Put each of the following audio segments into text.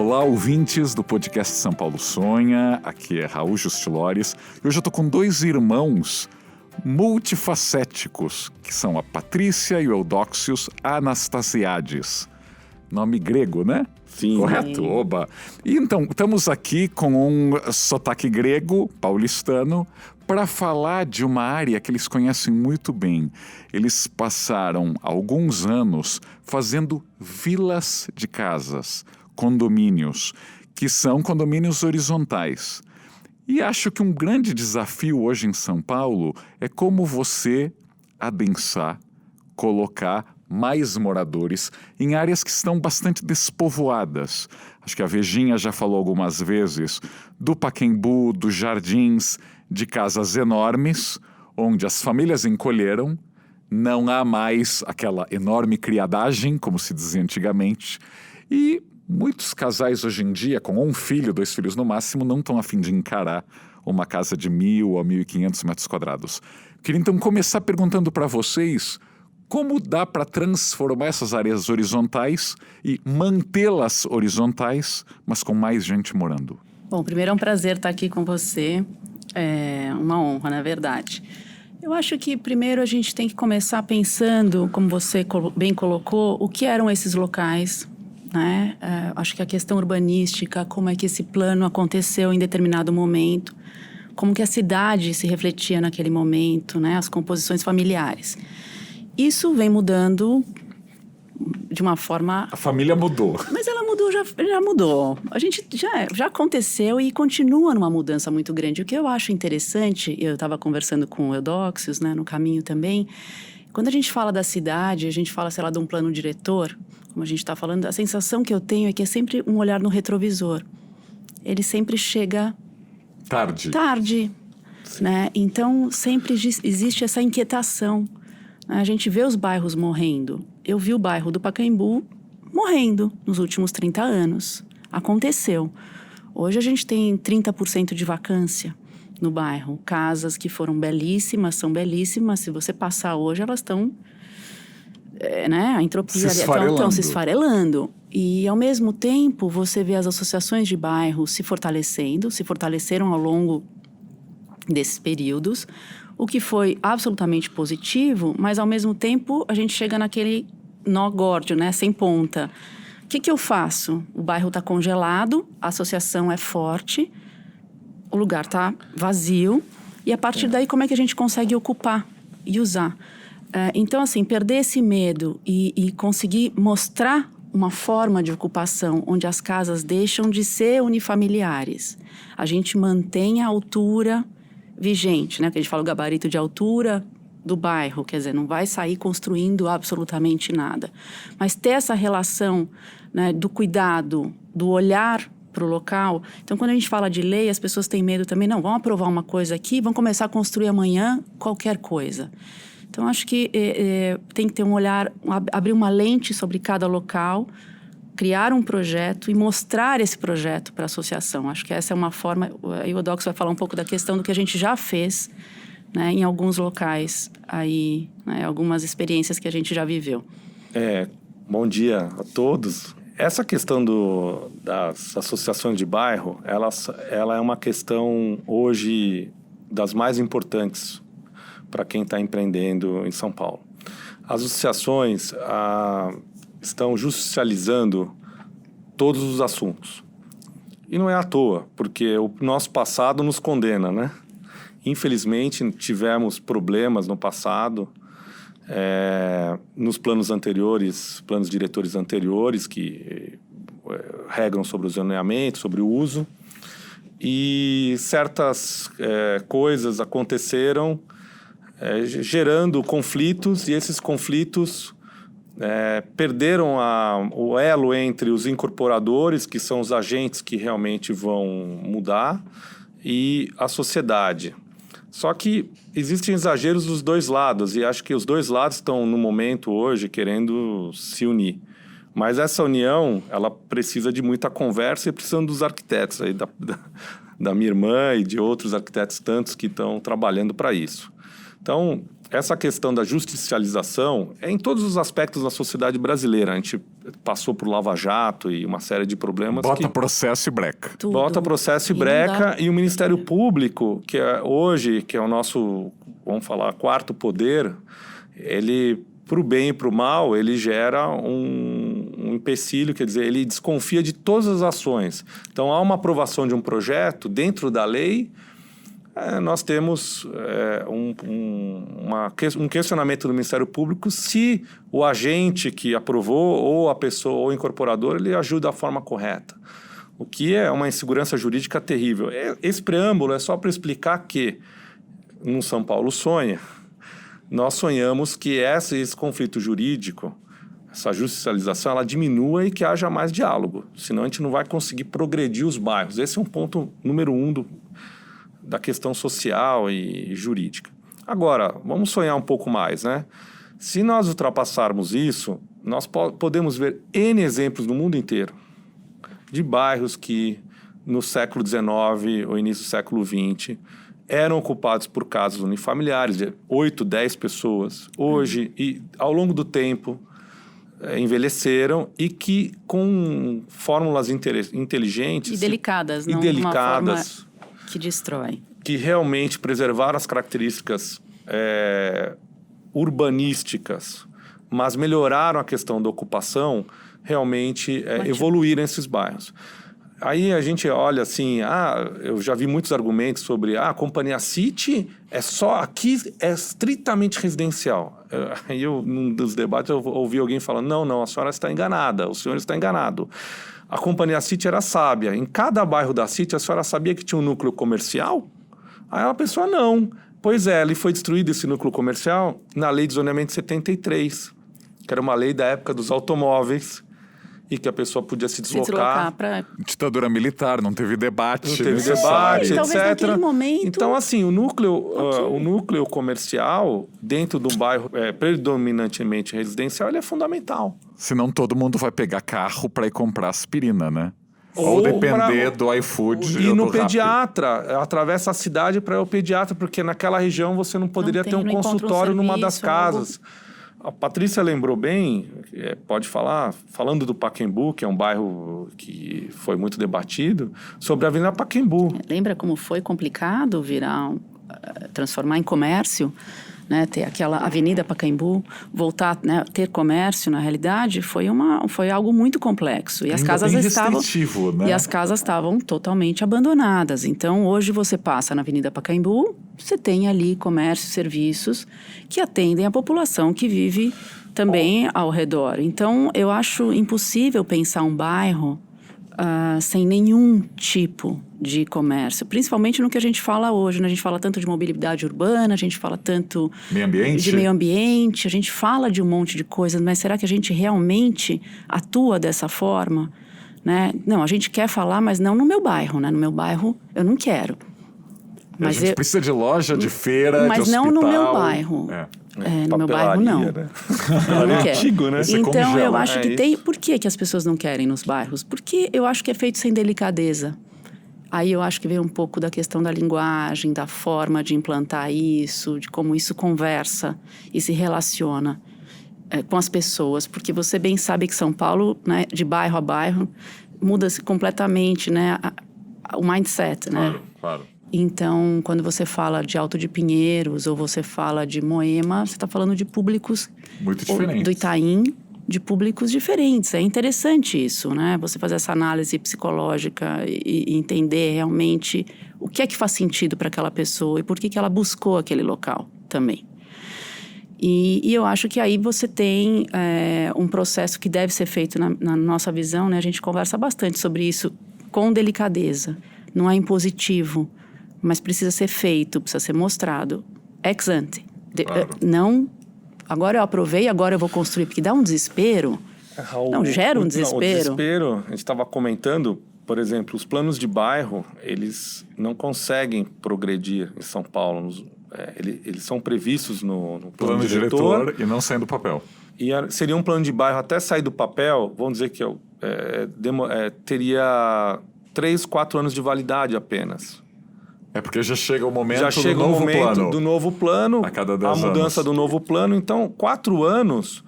Olá, ouvintes do podcast São Paulo Sonha, aqui é Raul Justilores e hoje eu tô com dois irmãos multifacéticos, que são a Patrícia e o Eudóxios Anastasiades. Nome grego, né? Sim. Correto? Oba! E então, estamos aqui com um sotaque grego, paulistano, para falar de uma área que eles conhecem muito bem. Eles passaram alguns anos fazendo vilas de casas, condomínios, que são condomínios horizontais. E acho que um grande desafio hoje em São Paulo é como você adensar, colocar mais moradores em áreas que estão bastante despovoadas. Acho que a Vejinha já falou algumas vezes do Pacaembu, dos jardins, de casas enormes, onde as famílias encolheram, não há mais aquela enorme criadagem, como se dizia antigamente, e muitos casais hoje em dia, com um filho, 2 filhos no máximo, não estão a fim de encarar uma casa de 1.000 a 1.500 metros quadrados. Queria então começar perguntando para vocês como dá para transformar essas áreas horizontais e mantê-las horizontais, mas com mais gente morando. Bom, primeiro é um prazer estar aqui com você, é uma honra, na verdade. Eu acho que primeiro a gente tem que começar pensando, como você bem colocou, o que eram esses locais, né? Acho que a questão urbanística, como é que esse plano aconteceu em determinado momento, como que a cidade se refletia naquele momento, né? As composições familiares. Isso vem mudando de uma forma... A família mudou. Mas ela mudou, já mudou. A gente já aconteceu e continua numa mudança muito grande. O que eu acho interessante, eu estava conversando com o Eudóxios, né, no caminho também, quando a gente fala da cidade, a gente fala, sei lá, de um plano diretor, como a gente está falando, a sensação que eu tenho é que é sempre um olhar no retrovisor. Ele sempre chega... Tarde, né? Então, sempre existe essa inquietação. A gente vê os bairros morrendo. Eu vi o bairro do Pacaembu morrendo nos últimos 30 anos. Aconteceu. Hoje a gente tem 30% de vacância no bairro. Casas que foram belíssimas, são belíssimas. Se você passar hoje, elas estão... né? A entropia estão se esfarelando. E, ao mesmo tempo, você vê as associações de bairro se fortaleceram ao longo desses períodos, o que foi absolutamente positivo, mas, ao mesmo tempo, a gente chega naquele nó górdio, né? Sem ponta. O que eu faço? O bairro está congelado, a associação é forte, o lugar está vazio, e, a partir daí, como é que a gente consegue ocupar e usar? Então, assim, perder esse medo e conseguir mostrar uma forma de ocupação onde as casas deixam de ser unifamiliares. A gente mantém a altura vigente, né? Que a gente fala o gabarito de altura do bairro, quer dizer, não vai sair construindo absolutamente nada. Mas ter essa relação, né, do cuidado, do olhar para o local. Então, quando a gente fala de lei, as pessoas têm medo também. Não, vamos aprovar uma coisa aqui, vamos começar a construir amanhã qualquer coisa. Então, acho que tem que ter um olhar, abrir uma lente sobre cada local, criar um projeto e mostrar esse projeto para a associação. Acho que essa é uma forma... Aí o Eudóxios vai falar um pouco da questão do que a gente já fez, né, em alguns locais, aí, né, algumas experiências que a gente já viveu. Bom dia a todos. Essa questão das associações de bairro, ela é uma questão hoje das mais importantes para quem está empreendendo em São Paulo. As associações estão justicializando todos os assuntos. E não é à toa, porque o nosso passado nos condena, né? Infelizmente, tivemos problemas no passado, nos planos diretores anteriores, que regram sobre o zoneamento, sobre o uso, e certas coisas aconteceram gerando conflitos, e esses conflitos perderam o elo entre os incorporadores, que são os agentes que realmente vão mudar, e a sociedade. Só que existem exageros dos dois lados, e acho que os dois lados estão, no momento hoje, querendo se unir. Mas essa união, ela precisa de muita conversa e precisando dos arquitetos, aí da minha irmã e de outros arquitetos tantos que estão trabalhando para isso. Então, essa questão da justicialização é em todos os aspectos da sociedade brasileira. A gente passou por Lava Jato e uma série de problemas. Bota processo e breca. Tudo. Bota processo e breca, e o Ministério Público, que é hoje, que é o nosso, vamos falar, quarto poder, ele, para o bem e para o mal, ele gera um empecilho, quer dizer, ele desconfia de todas as ações. Então, há uma aprovação de um projeto dentro da lei, nós temos um questionamento do Ministério Público se o agente que aprovou ou a pessoa ou o incorporador ele ajuda da forma correta, o que é uma insegurança jurídica terrível. Esse preâmbulo é só para explicar que no São Paulo Sonha, nós sonhamos que esse conflito jurídico, essa judicialização, ela diminua e que haja mais diálogo, senão a gente não vai conseguir progredir os bairros. Esse é um ponto número 1 da questão social e jurídica. Agora, vamos sonhar um pouco mais, né? Se nós ultrapassarmos isso, nós podemos ver N exemplos no mundo inteiro de bairros que no século XIX ou início do século XX eram ocupados por casas unifamiliares de 8, 10 pessoas. Hoje, e ao longo do tempo, envelheceram e que com fórmulas inteligentes... E delicadas, não de uma forma que destrói. Que realmente preservaram as características urbanísticas, mas melhoraram a questão da ocupação, realmente evoluíram esses bairros. Aí a gente olha assim, eu já vi muitos argumentos sobre a Companhia City aqui é estritamente residencial. Aí num dos debates eu ouvi alguém falando, não, a senhora está enganada, o senhor está enganado. A Companhia City era sábia. Em cada bairro da City, a senhora sabia que tinha um núcleo comercial? Aí a pessoa, não. Pois é, ele foi destruído esse núcleo comercial na Lei de Zoneamento de 73, que era uma lei da época dos automóveis e que a pessoa podia se deslocar. Ditadura militar, não teve debate. Não teve debate, talvez etc. naquele momento... Então, assim, o núcleo comercial dentro de um bairro predominantemente residencial, ele é fundamental. Senão todo mundo vai pegar carro para ir comprar aspirina, né? Ou depender do iFood. E no pediatra, atravessa a cidade para ir ao pediatra, porque naquela região você não poderia ter um consultório numa das casas. A Patrícia lembrou bem, pode falar, falando do Pacaembu, que é um bairro que foi muito debatido, sobre a Avenida Pacaembu. Lembra como foi complicado transformar em comércio, né? Ter aquela Avenida Pacaembu, voltar, né? Ter comércio, na realidade, foi algo muito complexo. E as casas né? E as casas estavam totalmente abandonadas. Então, hoje você passa na Avenida Pacaembu, você tem ali comércio, serviços que atendem a população que vive também ao redor. Então, eu acho impossível pensar um bairro sem nenhum tipo de comércio, principalmente no que a gente fala hoje, né? A gente fala tanto de mobilidade urbana, a gente fala tanto de meio ambiente, a gente fala de um monte de coisas, mas será que a gente realmente atua dessa forma? Né? Não, a gente quer falar, mas não no meu bairro, né? No meu bairro eu não quero. Mas a gente precisa de loja, de feira, mas de hospital. Mas não no meu bairro. No meu bairro, não. Né? Não quer. Antigo, né? Então, eu acho que tem... Por que as pessoas não querem nos bairros? Porque eu acho que é feito sem delicadeza. Aí eu acho que vem um pouco da questão da linguagem, da forma de implantar isso, de como isso conversa e se relaciona com as pessoas. Porque você bem sabe que São Paulo, né, de bairro a bairro, muda-se completamente, né, o mindset, né? Claro. Então, quando você fala de Alto de Pinheiros ou você fala de Moema, você está falando de públicos... muito diferentes. Do Itaim, de públicos diferentes. É interessante isso, né? Você fazer essa análise psicológica e entender realmente o que é que faz sentido para aquela pessoa e por que ela buscou aquele local também. E eu acho que aí você tem um processo que deve ser feito na nossa visão, né? A gente conversa bastante sobre isso com delicadeza. Não é impositivo, mas precisa ser feito, precisa ser mostrado ex ante. Claro. Não, agora eu aprovei, agora eu vou construir, porque dá um desespero. Gera um desespero. O desespero, a gente estava comentando, por exemplo, os planos de bairro, eles não conseguem progredir em São Paulo. Eles são previstos no plano diretor e não saem do papel. E seria um plano de bairro até sair do papel, vamos dizer que teria 3, 4 anos de validade apenas. É porque já chega o momento Já chega o momento do novo plano, a cada 10 a mudança anos. do novo plano. Então, 4 anos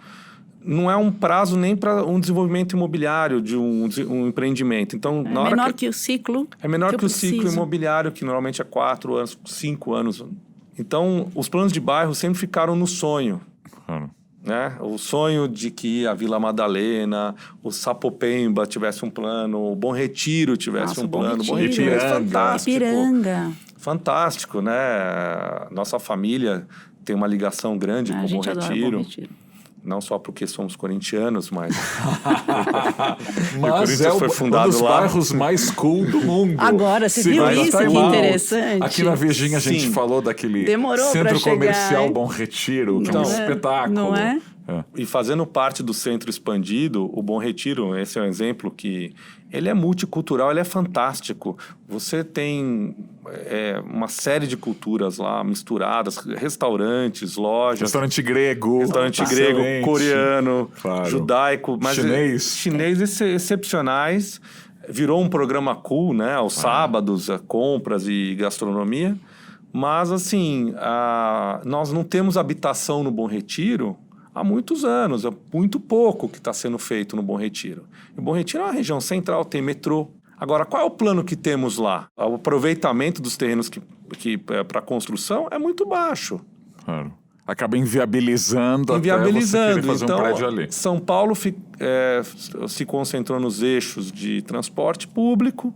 não é um prazo nem para um desenvolvimento imobiliário de um empreendimento. Então, É menor que o ciclo. É menor que o ciclo preciso. imobiliário, que normalmente é 4 anos, 5 anos. Então, os planos de bairro sempre ficaram no sonho. Claro. Né? O sonho de que a Vila Madalena, o Sapopemba tivesse um plano, o Bom Retiro tivesse Nossa, um o Bom plano. Retiro. Bom Retiro é Ipiranga. fantástico. Ipiranga. Fantástico, né? Nossa família tem uma ligação grande com A o Bom gente adora o Retiro. Bom Retiro. Não só porque somos corintianos, mas... Mas Corinthians foi um fundado dos lá. bairros mais cool do mundo. Agora, você viu Segundo isso? a Que Time Out. interessante. Aqui na Virgínia a gente Sim. falou daquele Demorou pra Centro chegar, Comercial hein? Bom Retiro, que é Não um é? espetáculo. Não é? E fazendo parte do centro expandido, o Bom Retiro, esse é um exemplo que ele é multicultural, ele é fantástico. Você tem uma série de culturas lá misturadas, restaurantes, lojas. Restaurante grego. Grego, excelente. coreano, Claro. judaico, mas chinês excepcionais. Virou um programa cool, né? Aos sábados, compras e gastronomia. Mas, assim, nós não temos habitação no Bom Retiro há muitos anos. É muito pouco que está sendo feito no Bom Retiro. E o Bom Retiro é uma região central, tem metrô. Agora, qual é o plano que temos lá? O aproveitamento dos terrenos para construção é muito baixo. Claro. Acaba inviabilizando até você querer fazer então, um prédio ali. São Paulo se concentrou nos eixos de transporte público.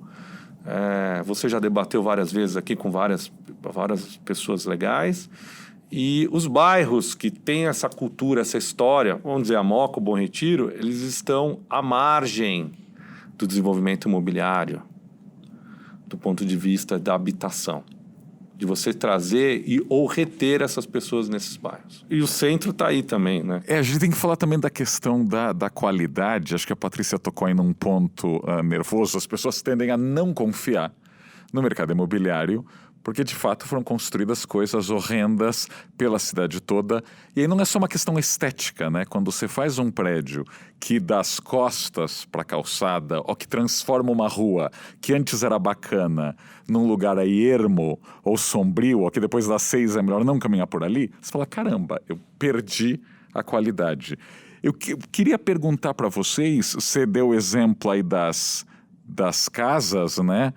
Você já debateu várias vezes aqui com várias pessoas legais. E os bairros que têm essa cultura, essa história, vamos dizer, a Moca, o Bom Retiro, eles estão à margem do desenvolvimento imobiliário, do ponto de vista da habitação. De você trazer ou reter essas pessoas nesses bairros. E o centro está aí também, né? A gente tem que falar também da questão da qualidade. Acho que a Patrícia tocou aí num ponto nervoso. As pessoas tendem a não confiar no mercado imobiliário, porque de fato foram construídas coisas horrendas pela cidade toda. E aí não é só uma questão estética, né? Quando você faz um prédio que dá as costas para a calçada, ou que transforma uma rua que antes era bacana num lugar aí ermo ou sombrio, ou que depois das 6 é melhor não caminhar por ali, você fala, caramba, eu perdi a qualidade. Eu queria perguntar para vocês, você deu o exemplo aí das casas, né?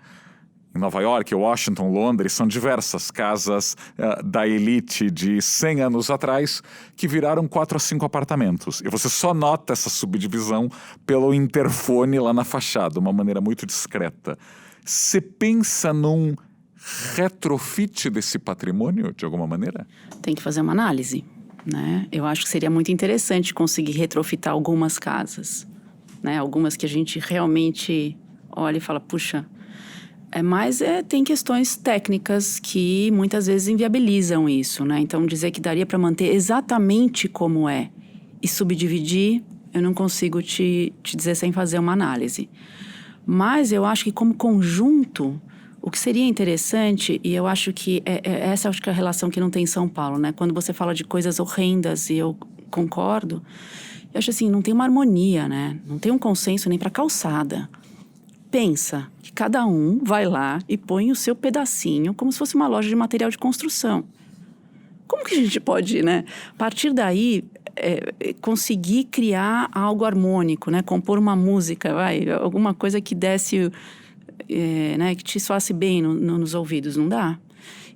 Em Nova York, Washington, Londres, são diversas casas da elite de 100 anos atrás que viraram 4 a 5 apartamentos. E você só nota essa subdivisão pelo interfone lá na fachada, uma maneira muito discreta. Você pensa num retrofit desse patrimônio, de alguma maneira? Tem que fazer uma análise, né? Eu acho que seria muito interessante conseguir retrofitar algumas casas, né? Algumas que a gente realmente olha e fala, puxa... Mas tem questões técnicas que muitas vezes inviabilizam isso, né? Então, dizer que daria para manter exatamente como é e subdividir, eu não consigo te dizer sem fazer uma análise. Mas eu acho que como conjunto, o que seria interessante, e eu acho que essa acho que é a relação que não tem em São Paulo, né? Quando você fala de coisas horrendas, e eu concordo, eu acho assim, não tem uma harmonia, né? Não tem um consenso nem para calçada. Pensa que cada um vai lá e põe o seu pedacinho como se fosse uma loja de material de construção. Como que a gente pode, né, a partir daí, conseguir criar algo harmônico, né, compor uma música, alguma coisa que desse, né, que te soasse bem nos ouvidos, não dá?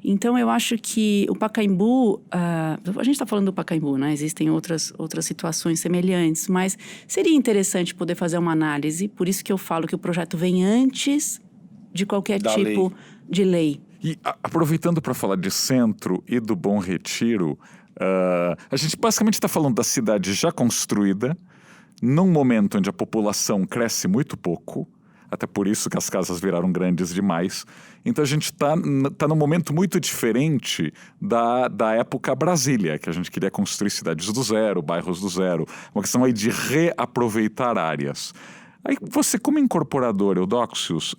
Então, eu acho que o Pacaembu... a gente está falando do Pacaembu, né? Existem outras situações semelhantes, mas seria interessante poder fazer uma análise. Por isso que eu falo que o projeto vem antes de qualquer tipo de lei. E aproveitando para falar de centro e do Bom Retiro, a gente basicamente está falando da cidade já construída, num momento onde a população cresce muito pouco, até por isso que as casas viraram grandes demais. Então a gente está num momento muito diferente da época Brasília, que a gente queria construir cidades do zero, bairros do zero. Uma questão aí de reaproveitar áreas. Aí você, como incorporador, Eudóxios,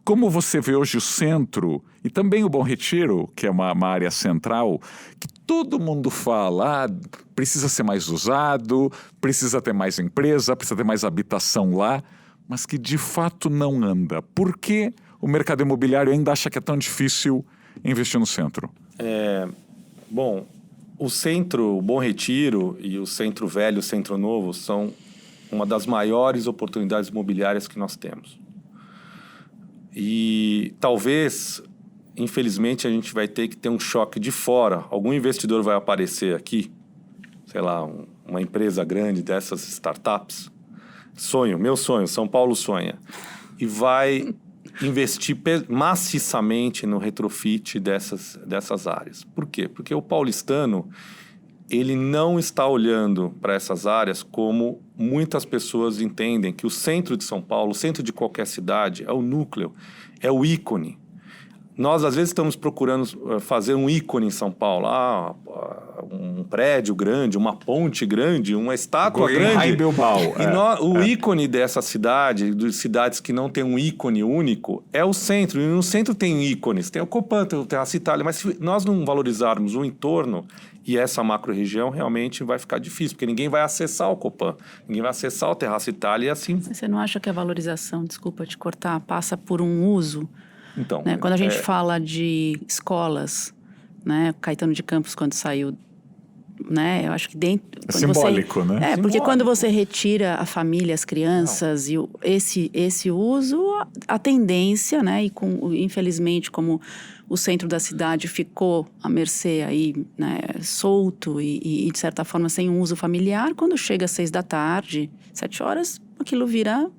como você vê hoje o centro e também o Bom Retiro, que é uma área central, que todo mundo fala, precisa ser mais usado, precisa ter mais empresa, precisa ter mais habitação lá, mas que de fato não anda. Por que o mercado imobiliário ainda acha que é tão difícil investir no centro? Bom, o centro, o Bom Retiro e o Centro Velho, o Centro Novo, são uma das maiores oportunidades imobiliárias que nós temos. E talvez, infelizmente, a gente vai ter que ter um choque de fora. Algum investidor vai aparecer aqui, sei lá, uma empresa grande dessas startups. Meu sonho, São Paulo sonha. E vai investir maciçamente no retrofit dessas áreas. Por quê? Porque o paulistano, ele não está olhando para essas áreas como muitas pessoas entendem, que o centro de São Paulo, o centro de qualquer cidade, é o núcleo, é o ícone. Nós, às vezes, estamos procurando fazer um ícone em São Paulo. Um prédio grande, uma ponte grande, uma estátua grande. Bilbao. O ícone dessa cidade, de cidades que não tem um ícone único, é o centro. E no centro tem ícones. Tem o Copan, tem o Terraça Itália. Mas se nós não valorizarmos o entorno e essa macro-região, realmente vai ficar difícil. Porque ninguém vai acessar o Copan, ninguém vai acessar o Terraça Itália e assim... Você não acha que a valorização, desculpa te cortar, passa por um uso... Então, né? Quando a gente fala de escolas, né? Caetano de Campos, quando saiu, né? Eu acho que dentro... É simbólico, né? Porque Simbólico. Quando você retira a família, as crianças, e esse uso, a tendência, né? E infelizmente, como o centro da cidade ficou à mercê aí, né? Solto e, de certa forma, sem um uso familiar, quando chega às 6 da tarde, 7 horas, aquilo vira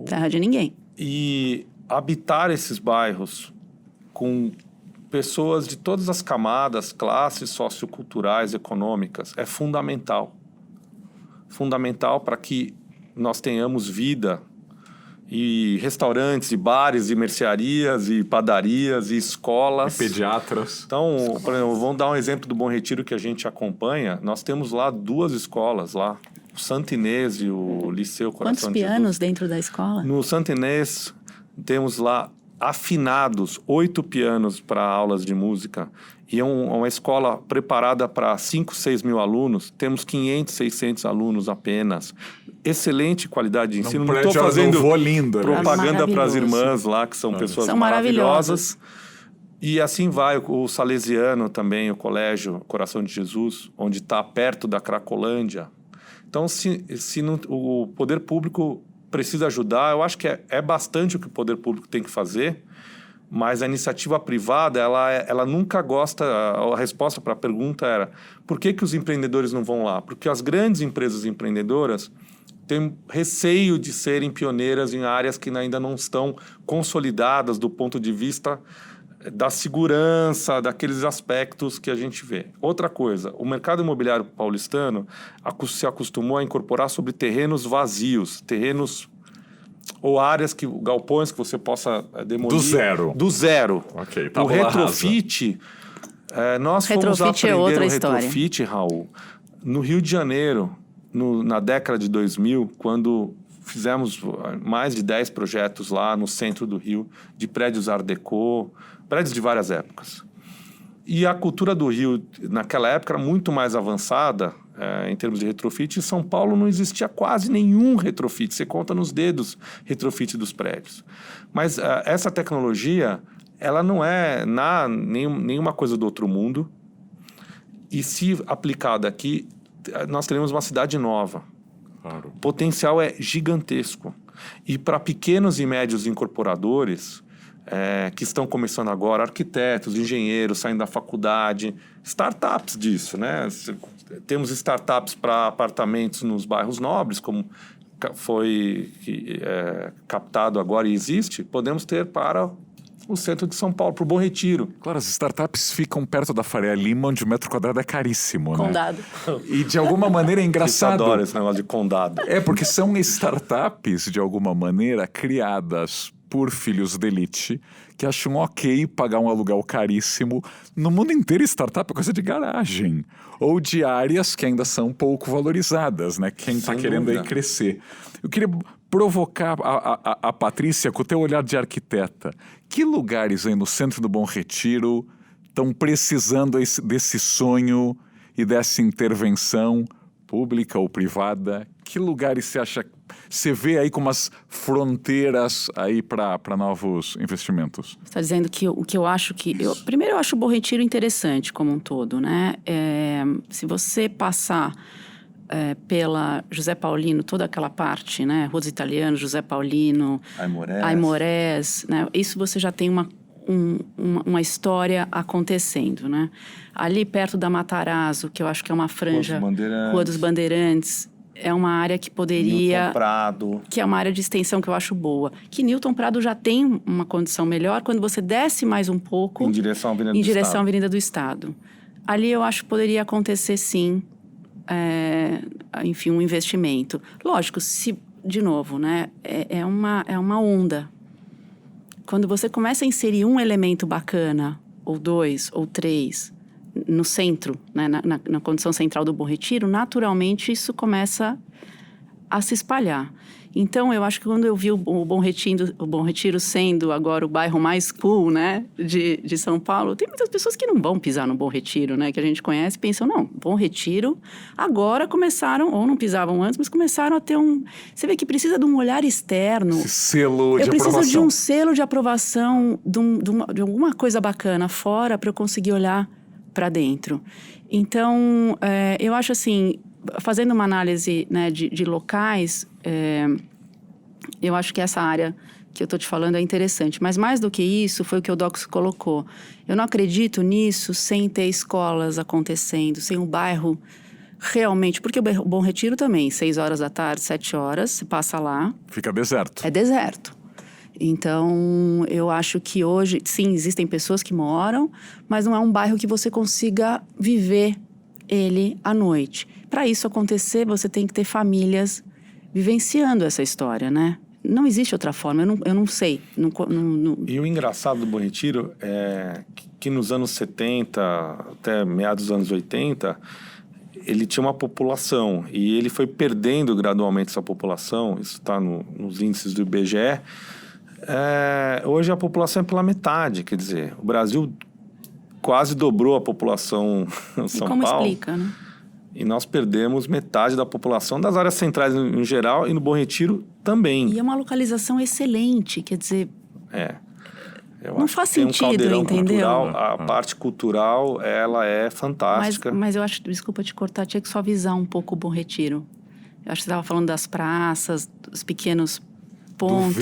terra de ninguém. E habitar esses bairros com pessoas de todas as camadas, classes socioculturais, econômicas, é fundamental. Fundamental para que nós tenhamos vida e restaurantes, e bares, e mercearias, e padarias, e escolas. E pediatras. Então, por exemplo, vamos dar um exemplo do Bom Retiro que a gente acompanha. Nós temos lá 2 escolas lá. O Santo Inês e o Liceu Coração de Jesus. Quantos pianos dentro da escola? No Santo Inês, temos lá afinados 8 pianos para aulas de música. E é uma escola preparada para 5, 6 mil alunos. Temos 500, 600 alunos apenas. Excelente qualidade de ensino. Não estou fazendo lindo, propaganda para as irmãs lá, que são pessoas maravilhosas. E assim vai, o Salesiano também, o Colégio Coração de Jesus, onde está perto da Cracolândia. Então, se o poder público precisa ajudar, eu acho que é bastante o que o poder público tem que fazer, mas a iniciativa privada, ela nunca gosta... A resposta para a pergunta era, por que os empreendedores não vão lá? Porque as grandes empresas empreendedoras têm receio de serem pioneiras em áreas que ainda não estão consolidadas do ponto de vista da segurança, daqueles aspectos que a gente vê. Outra coisa, o mercado imobiliário paulistano se acostumou a incorporar sobre terrenos vazios, terrenos ou áreas, galpões que você possa demolir. Do zero. Ok, o retrofit, nós fomos aprender o retrofit, Raul, no Rio de Janeiro, na década de 2000, quando fizemos mais de 10 projetos lá no centro do Rio, de prédios Art Deco, prédios de várias épocas. E a cultura do Rio, naquela época, era muito mais avançada em termos de retrofit. Em São Paulo não existia quase nenhum retrofit. Você conta nos dedos retrofit dos prédios. Mas essa tecnologia, ela não é nenhuma coisa do outro mundo. E se aplicada aqui, nós teremos uma cidade nova. Claro. O potencial é gigantesco. E para pequenos e médios incorporadores... que estão começando agora, arquitetos, engenheiros saindo da faculdade, startups disso, né? Temos startups para apartamentos nos bairros nobres, como foi captado agora e existe, podemos ter para o centro de São Paulo, para o Bom Retiro. Claro, as startups ficam perto da Faria Lima, onde o metro quadrado é caríssimo, né? Condado. E de alguma maneira é engraçado. Eu adoro esse negócio de condado. Porque são startups, de alguma maneira, criadas por filhos de elite, que acham ok pagar um aluguel caríssimo. No mundo inteiro, startup é coisa de garagem. Ou de áreas que ainda são pouco valorizadas, né? Quem está querendo aí crescer. Eu queria provocar a Patrícia com o teu olhar de arquiteta. Que lugares aí no centro do Bom Retiro estão precisando desse sonho e dessa intervenção pública ou privada? Que lugares você acha, você vê aí como as fronteiras aí para novos investimentos? Você está dizendo que o que eu acho que... primeiro, eu acho o Bom Retiro interessante como um todo, né? Se você passar pela José Paulino, toda aquela parte, né? Rua dos Italianos, José Paulino, Aimorés, né? Isso você já tem uma história acontecendo, né? Ali perto da Matarazzo, que eu acho que é uma franja... Rua dos Bandeirantes. É uma área que poderia... Newton Prado. Que é uma área de extensão que eu acho boa. Que Newton Prado já tem uma condição melhor quando você desce mais um pouco... Em direção à Avenida do Estado. Ali eu acho que poderia acontecer, sim, enfim, um investimento. Lógico, de novo, né? É uma onda. Quando você começa a inserir um elemento bacana, ou 2, ou 3... no centro, né, na condição central do Bom Retiro, naturalmente isso começa a se espalhar. Então, eu acho que quando eu vi o Bom Retiro sendo agora o bairro mais cool, né, de São Paulo, tem muitas pessoas que não vão pisar no Bom Retiro, né, que a gente conhece, pensam, não, Bom Retiro, agora começaram, ou não pisavam antes, mas começaram a ter Você vê que precisa de um olhar externo. Esse selo de aprovação. Eu preciso de um selo de aprovação, de alguma coisa bacana fora para eu conseguir olhar para dentro. Então, eu acho assim, fazendo uma análise, né, de locais, eu acho que essa área que eu estou te falando é interessante. Mas mais do que isso, foi o que o Dox colocou. Eu não acredito nisso sem ter escolas acontecendo, sem um bairro realmente... Porque o Bom Retiro também, 6 horas da tarde, 7 horas, você passa lá... Fica deserto. É deserto. Então, eu acho que hoje, sim, existem pessoas que moram, mas não é um bairro que você consiga viver ele à noite. Para isso acontecer, você tem que ter famílias vivenciando essa história, né? Não existe outra forma, eu não sei. E o engraçado do Bom Retiro é que nos anos 70, até meados dos anos 80, ele tinha uma população e ele foi perdendo gradualmente essa população, isso está nos índices do IBGE. Hoje a população é pela metade, quer dizer, o Brasil quase dobrou a população em São Paulo. E como explica, né? E nós perdemos metade da população das áreas centrais em geral e no Bom Retiro também. E é uma localização excelente, quer dizer... Eu não acho faz que tem sentido, entendeu? A parte cultural, ela é fantástica. Mas eu acho, desculpa te cortar, tinha que suavizar um pouco o Bom Retiro. Eu acho que você estava falando das praças, dos pequenos pontos.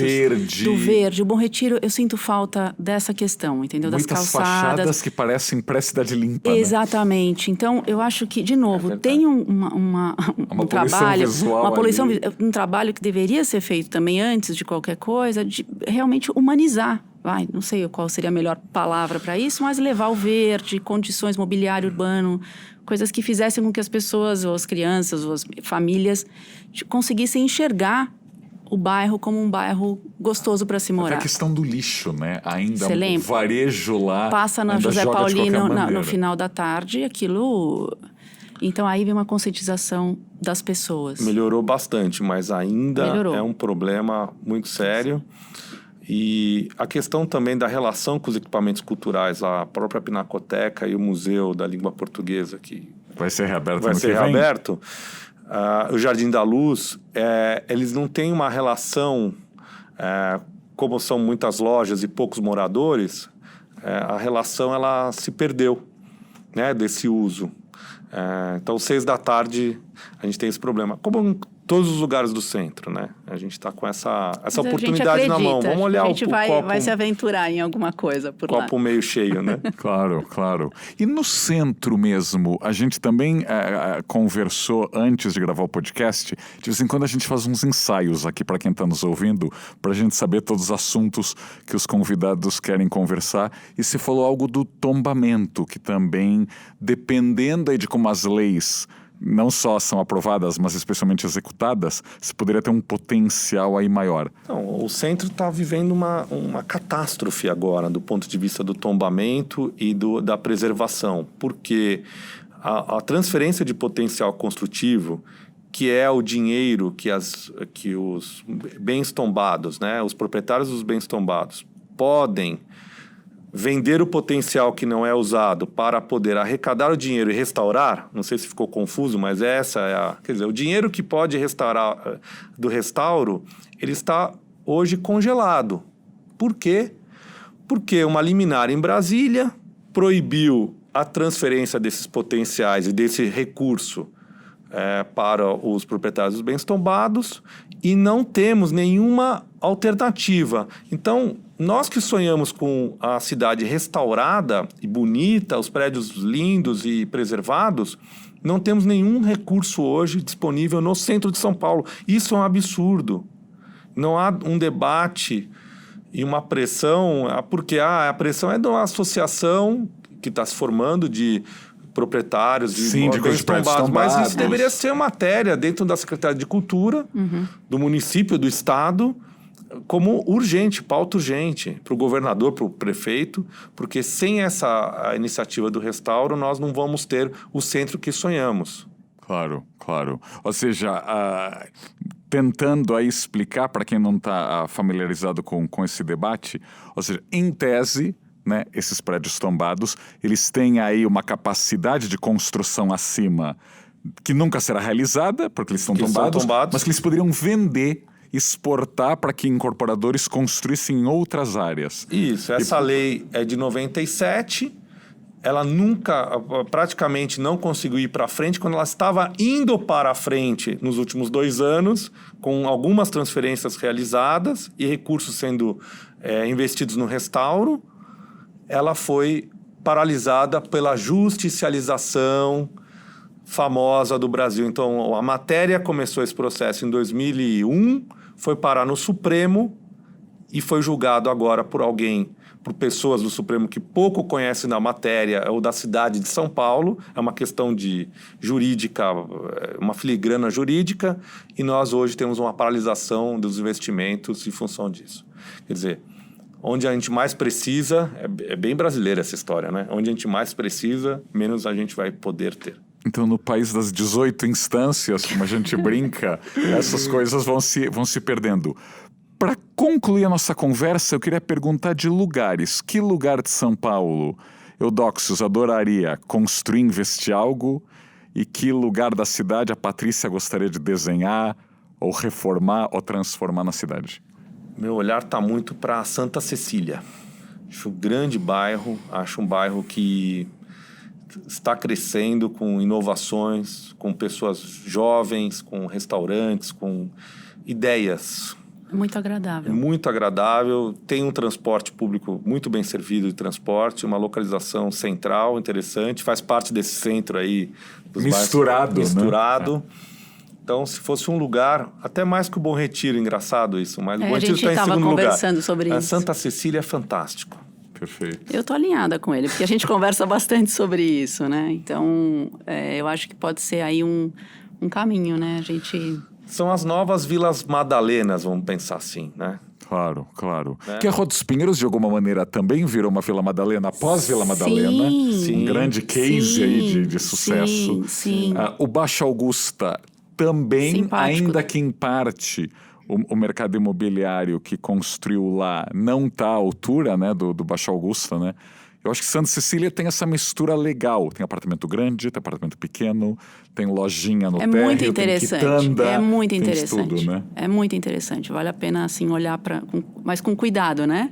Do verde. O Bom Retiro, eu sinto falta dessa questão, entendeu? Das calçadas. Muitas fachadas que parecem pré-cidade limpa, exatamente. Né? Então, eu acho que, de novo, tem um trabalho... Um trabalho que deveria ser feito também antes de qualquer coisa, de realmente humanizar. Não sei qual seria a melhor palavra para isso, mas levar o verde, condições, mobiliário urbano, coisas que fizessem com que as pessoas, ou as crianças, ou as famílias conseguissem enxergar o bairro como um bairro gostoso para se morar. A questão do lixo, né? Ainda o varejo lá... Passa na José Paulino no final da tarde, aquilo... Então, aí vem uma conscientização das pessoas. Melhorou bastante, mas ainda é um problema muito sério. E a questão também da relação com os equipamentos culturais, a própria Pinacoteca e o Museu da Língua Portuguesa, que vai ser reaberto vai ser reaberto. O Jardim da Luz, eles não têm uma relação, como são muitas lojas e poucos moradores, a relação ela se perdeu, né, desse uso. Então, 6 da tarde, a gente tem esse problema. Como em todos os lugares do centro, né? A gente está com essa oportunidade na mão. Vamos olhar o copo... A gente vai se aventurar em alguma coisa por lá. Copo meio cheio, né? Claro. E no centro mesmo, a gente também conversou antes de gravar o podcast. De vez em quando a gente faz uns ensaios aqui para quem está nos ouvindo, para a gente saber todos os assuntos que os convidados querem conversar. E você falou algo do tombamento, que também, dependendo aí de como as leis... não só são aprovadas, mas especialmente executadas, se poderia ter um potencial aí maior. Não, o centro está vivendo uma catástrofe agora, do ponto de vista do tombamento e da preservação, porque a transferência de potencial construtivo, que é o dinheiro que os bens tombados, né, os proprietários dos bens tombados, podem vender o potencial que não é usado para poder arrecadar o dinheiro e restaurar, não sei se ficou confuso, mas essa é a... Quer dizer, o dinheiro que pode restaurar do restauro, ele está hoje congelado. Por quê? Porque uma liminar em Brasília proibiu a transferência desses potenciais e desse recurso para os proprietários dos bens tombados e não temos nenhuma alternativa. Então, nós que sonhamos com a cidade restaurada e bonita, os prédios lindos e preservados, não temos nenhum recurso hoje disponível no centro de São Paulo. Isso é um absurdo. Não há um debate e uma pressão, porque a pressão é de uma associação que está se formando de proprietários de bens tombados, mas isso deveria ser matéria dentro da Secretaria de Cultura, do município, do Estado, como urgente, pauta urgente, para o governador, para o prefeito, porque sem essa iniciativa do restauro, nós não vamos ter o centro que sonhamos. Claro, claro. Ou seja, tentando aí explicar para quem não está familiarizado com esse debate, ou seja, em tese, né, esses prédios tombados, eles têm aí uma capacidade de construção acima que nunca será realizada, porque eles estão tombados, mas que eles poderiam vender, exportar para que incorporadores construíssem em outras áreas. Isso, essa lei é de 97, ela nunca, praticamente não conseguiu ir para frente. Quando ela estava indo para a frente nos últimos 2 anos, com algumas transferências realizadas e recursos sendo investidos no restauro, ela foi paralisada pela justicialização famosa do Brasil. Então, a matéria começou esse processo em 2001, foi parar no Supremo e foi julgado agora por pessoas do Supremo que pouco conhecem da matéria ou da cidade de São Paulo. É uma questão de jurídica, uma filigrana jurídica, e nós hoje temos uma paralisação dos investimentos em função disso. Quer dizer, onde a gente mais precisa, é bem brasileira essa história, né? Onde a gente mais precisa, menos a gente vai poder ter. Então, no país das 18 instâncias, como a gente brinca, essas coisas vão se perdendo. Para concluir a nossa conversa, eu queria perguntar de lugares. Que lugar de São Paulo, Eudóxios, adoraria construir, investir algo? E que lugar da cidade a Patrícia gostaria de desenhar, ou reformar, ou transformar na cidade? Meu olhar está muito para Santa Cecília. Acho um grande bairro, acho um bairro que está crescendo com inovações, com pessoas jovens, com restaurantes, com ideias. Muito agradável. Muito agradável. Tem um transporte público muito bem servido de transporte, uma localização central interessante, faz parte desse centro aí. Misturado. Né? Então, se fosse um lugar, até mais que o Bom Retiro, engraçado isso, mas o Bom Retiro está em segundo lugar. A gente estava conversando sobre isso. A Santa Cecília é fantástico. Perfeito. Eu estou alinhada com ele, porque a gente conversa bastante sobre isso, né? Então, eu acho que pode ser aí um caminho, né? São as novas Vilas Madalenas, vamos pensar assim, né? Claro, claro. Que a Rua dos Pinheiros, de alguma maneira, também virou uma Vila Madalena após Vila Madalena. Sim. Um grande case aí de sucesso. Sim. O Baixa Augusta também, simpático. Ainda que em parte o mercado imobiliário que construiu lá não está à altura, né, do Baixa Augusta, né? Eu acho que Santa Cecília tem essa mistura legal. Tem apartamento grande, tem apartamento pequeno, tem lojinha no térreo, muito interessante. Tem quitanda, é muito interessante. Tem tudo, né? É muito interessante. Vale a pena, assim, olhar mas com cuidado, né?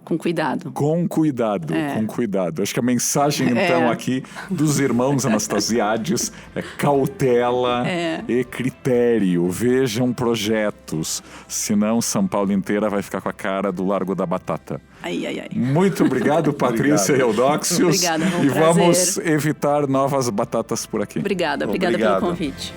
Com cuidado. Com cuidado. Acho que a mensagem, então, aqui dos irmãos Anastasiades é cautela e critério. Vejam projetos. Senão, São Paulo inteira vai ficar com a cara do Largo da Batata. Ai. Muito obrigado, Patrícia e Eudóxios. Obrigada, e vamos evitar novas batatas por aqui. Obrigada pelo convite.